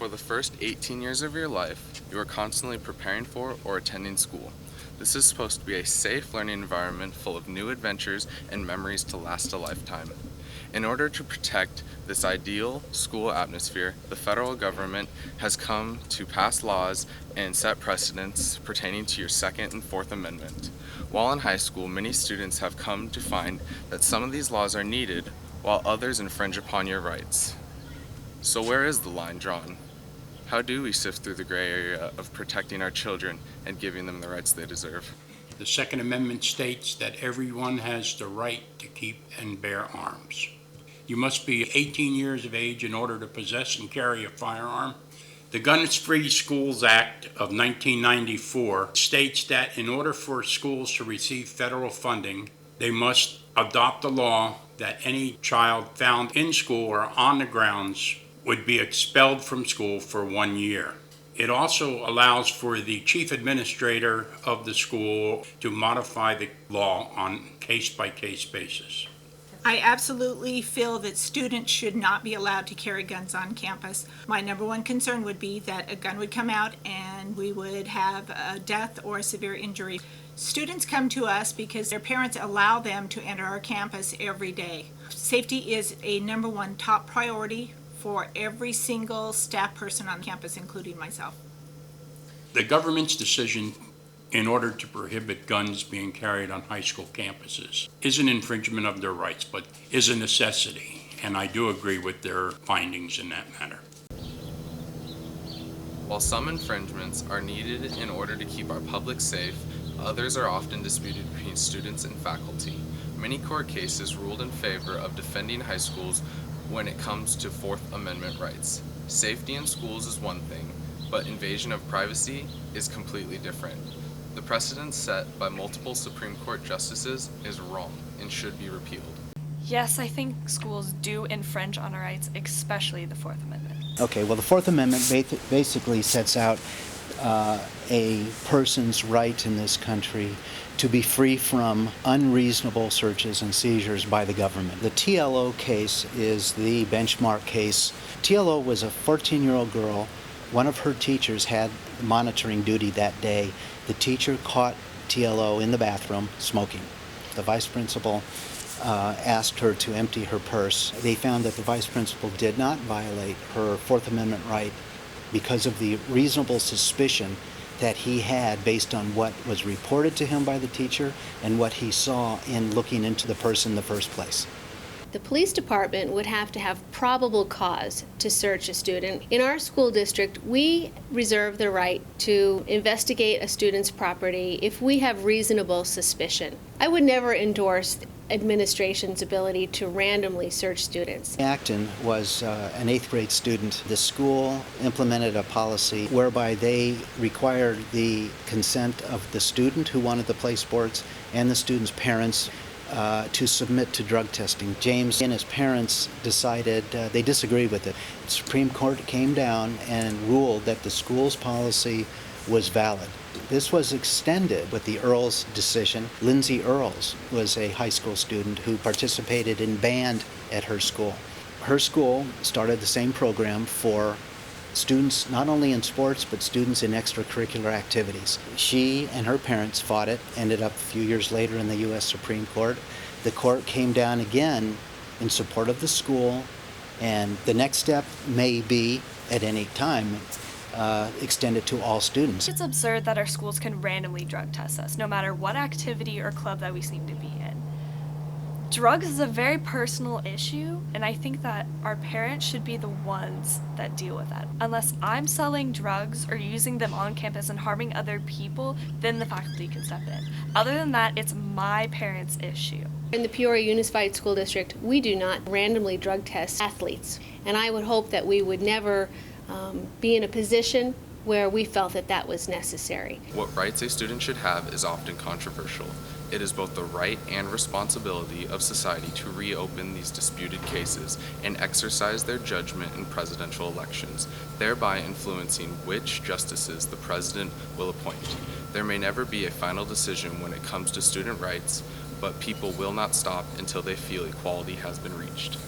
For the first 18 years of your life, you are constantly preparing for or attending school. This is supposed to be a safe learning environment full of new adventures and memories to last a lifetime. In order to protect this ideal school atmosphere, the federal government has come to pass laws and set precedents pertaining to your Second and Fourth Amendment. While in high school, many students have come to find that some of these laws are needed, while others infringe upon your rights. So where is the line drawn? How do we sift through the gray area of protecting our children and giving them the rights they deserve? The Second Amendment states that everyone has the right to keep and bear arms. You must be 18 years of age in order to possess and carry a firearm. The Gun-Free Schools Act of 1994 states that in order for schools to receive federal funding, they must adopt a law that any child found in school or on the grounds would be expelled from school for 1 year. It also allows for the chief administrator of the school to modify the law on case-by-case basis. I absolutely feel that students should not be allowed to carry guns on campus. My number one concern would be that a gun would come out and we would have a death or a severe injury. Students come to us because their parents allow them to enter our campus every day. Safety is a number one top priority for every single staff person on campus, including myself. The government's decision in order to prohibit guns being carried on high school campuses is an infringement of their rights, but is a necessity, and I do agree with their findings in that matter. While some infringements are needed in order to keep our public safe, others are often disputed between students and faculty. Many court cases ruled in favor of defending high schools when it comes to Fourth Amendment rights. Safety in schools is one thing, but invasion of privacy is completely different. The precedent set by multiple Supreme Court justices is wrong and should be repealed. Yes, I think schools do infringe on our rights, especially the Fourth Amendment. Okay, well, the Fourth Amendment basically sets out a person's right in this country to be free from unreasonable searches and seizures by the government. The TLO case is the benchmark case. TLO was a 14-year-old girl. One of her teachers had monitoring duty that day. The teacher caught TLO in the bathroom smoking. The vice principal asked her to empty her purse. They found that the vice principal did not violate her Fourth Amendment right because of the reasonable suspicion that he had based on what was reported to him by the teacher and what he saw in looking into the purse in the first place. The police department would have to have probable cause to search a student. In our school district, we reserve the right to investigate a student's property if we have reasonable suspicion. I would never endorse administration's ability to randomly search students. Acton was an 8th grade student. The school implemented a policy whereby they required the consent of the student who wanted to play sports and the student's parents to submit to drug testing. James and his parents decided they disagreed with it. The Supreme Court came down and ruled that the school's policy was valid. This was extended with the Earls decision. Lindsay Earls was a high school student who participated in band at her school. Her school started the same program for students not only in sports but students in extracurricular activities. She and her parents fought it, ended up a few years later in the U.S. Supreme Court. The court came down again in support of the school, and the next step may be at any time extended to all students. It's absurd that our schools can randomly drug test us, no matter what activity or club that we seem to be in. Drugs is a very personal issue, and I think that our parents should be the ones that deal with that. Unless I'm selling drugs or using them on campus and harming other people, then the faculty can step in. Other than that, it's my parents' issue. In the Peoria Unified School District, we do not randomly drug test athletes, and I would hope that we would never be in a position where we felt that that was necessary. What rights a student should have is often controversial. It is both the right and responsibility of society to reopen these disputed cases and exercise their judgment in presidential elections, thereby influencing which justices the president will appoint. There may never be a final decision when it comes to student rights, but people will not stop until they feel equality has been reached.